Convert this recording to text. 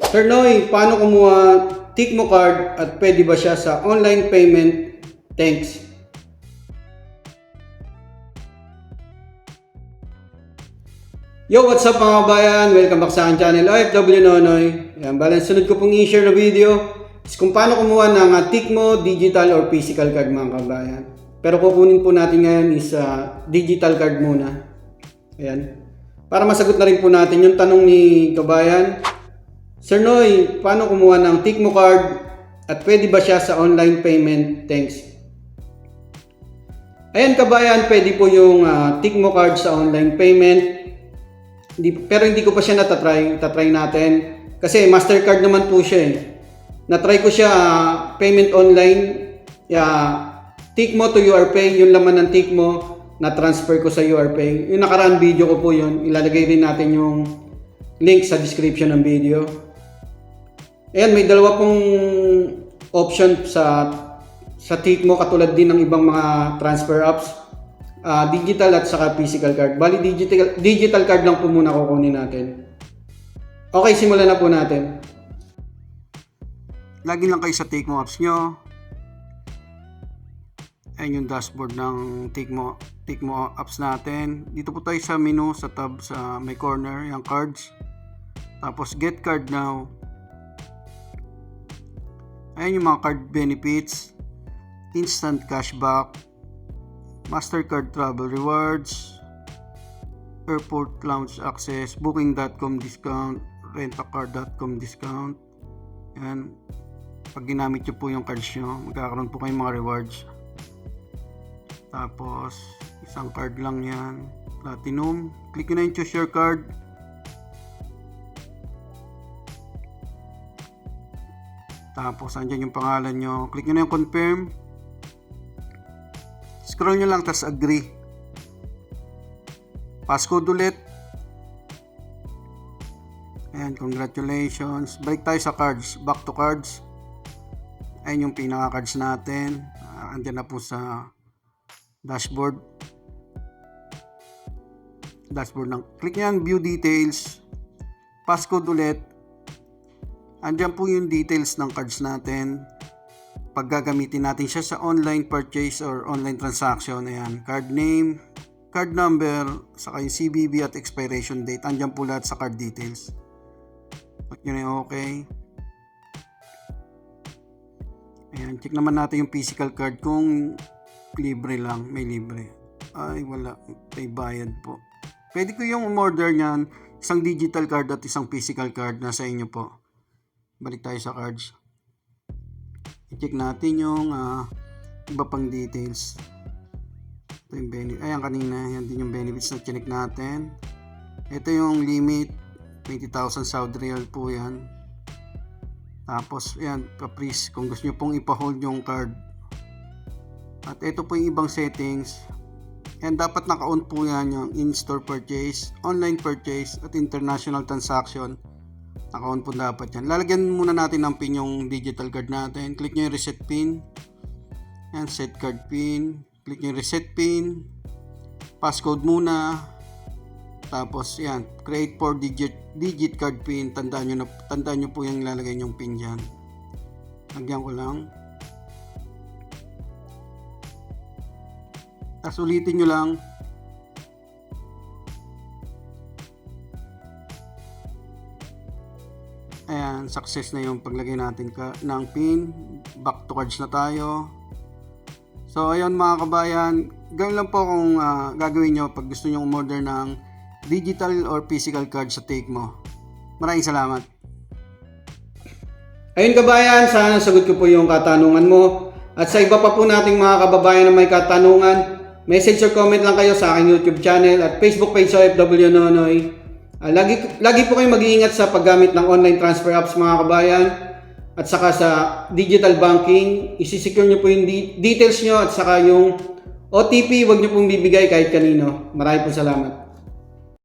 Sir Noy, paano kumuha Tikmo card at pwede ba siya sa online payment? Thanks. Yo, what's up mga kabayan? Welcome back sa aking channel, OFW Nonoy. Yan, sunod ko pong i-share na video is kung paano kumuha ng Tikmo digital or physical card mga kabayan. Pero kukunin po natin ngayon is digital card muna. Ayan. Para masagot na rin po natin yung tanong ni kabayan. Sir Noy, paano kumuha ng Tikmo card at pwede ba siya sa online payment? Thanks. Ayan kabayan, pwede po yung Tikmo card sa online payment. Pero hindi ko pa siya tatry natin. Kasi Mastercard naman po siya eh. Natry ko siya payment online. Tikmo to URPay, yung laman ng Tikmo na transfer ko sa URPay. Yung nakaraan video ko po yun. Ilalagay rin natin yung link sa description ng video. Ayan, may dalawa pong option sa Tikmo katulad din ng ibang mga transfer apps. Digital at saka physical card. Bali digital card lang po muna kukunin natin. Okay, simulan na po natin. Login lang kayo sa Tikmo apps nyo. Ayan yung dashboard ng Tikmo apps natin. Dito po tayo sa menu, sa tab sa may corner, yung cards. Tapos get card now. Ayan yung mga card benefits. Instant cashback. Mastercard Travel Rewards, Airport Lounge Access, Booking.com discount, Rentacar.com discount. Yan. Pag ginamit nyo po yung cards nyo, magkakaroon po kayong mga rewards. Tapos, isang card lang yan. Platinum. Click nyo na yung choose your card. Tapos, andyan yung pangalan nyo. Click nyo na yung confirm. Scroll nyo lang, tas agree. Passcode ulit. Ayan, congratulations. Balik tayo sa cards. Back to cards. Ayan yung pinaka-cards natin. Andyan na po sa dashboard. Click nyo yan, view details. Passcode ulit. Andyan po yung details ng cards natin. Pag gagamitin natin siya sa online purchase or online transaction, ayan, card name, card number, saka yung CVV at expiration date, andyan po lahat sa card details. Click nyo na yung okay. Ayan, check naman natin yung physical card kung libre lang, may libre. Ay, wala, may bayad po. Pwede ko yung umorder nyan, isang digital card at isang physical card, nasa inyo po. Balik tayo sa cards. I-check natin yung iba pang details. Ito yung benefit. Ayan kanina, yan din yung benefits na chinek natin. Ito yung limit, 20,000 Saudi Riyal po yan. Tapos, ayan, caprice, kung gusto nyo pong ipa-hold yung card. At ito po yung ibang settings. Ayan, dapat naka-on po yan yung in-store purchase, online purchase, at international transaction. Naka-on po dapat yan. Lalagyan muna natin ng pin yung digital card natin. Click nyo yung reset pin. Yan, set card pin. Click nyo yung reset pin. Passcode muna. Tapos yan, create 4 digit card pin. Tandaan nyo po yung lalagay yung pin dyan. Lagyan ko lang. Tapos ulitin nyo lang. Ayan, success na yung paglagay natin ng pin. Back to cards na tayo. So, ayun mga kabayan. Gawin lang po kung gagawin nyo pag gusto nyo umorder ng digital or physical card sa Tikmo. Maraming salamat. Ayun kabayan, sana sagot ko po yung katanungan mo. At sa iba pa po nating mga kababayan na may katanungan, message or comment lang kayo sa aking YouTube channel at Facebook page OFW Nonoy. Lagi po kayong mag-iingat sa paggamit ng online transfer apps mga kabayan at saka sa digital banking. Isi-secure nyo po yung details nyo at saka yung OTP, wag nyo pong bibigay kahit kanino. Maraming po salamat.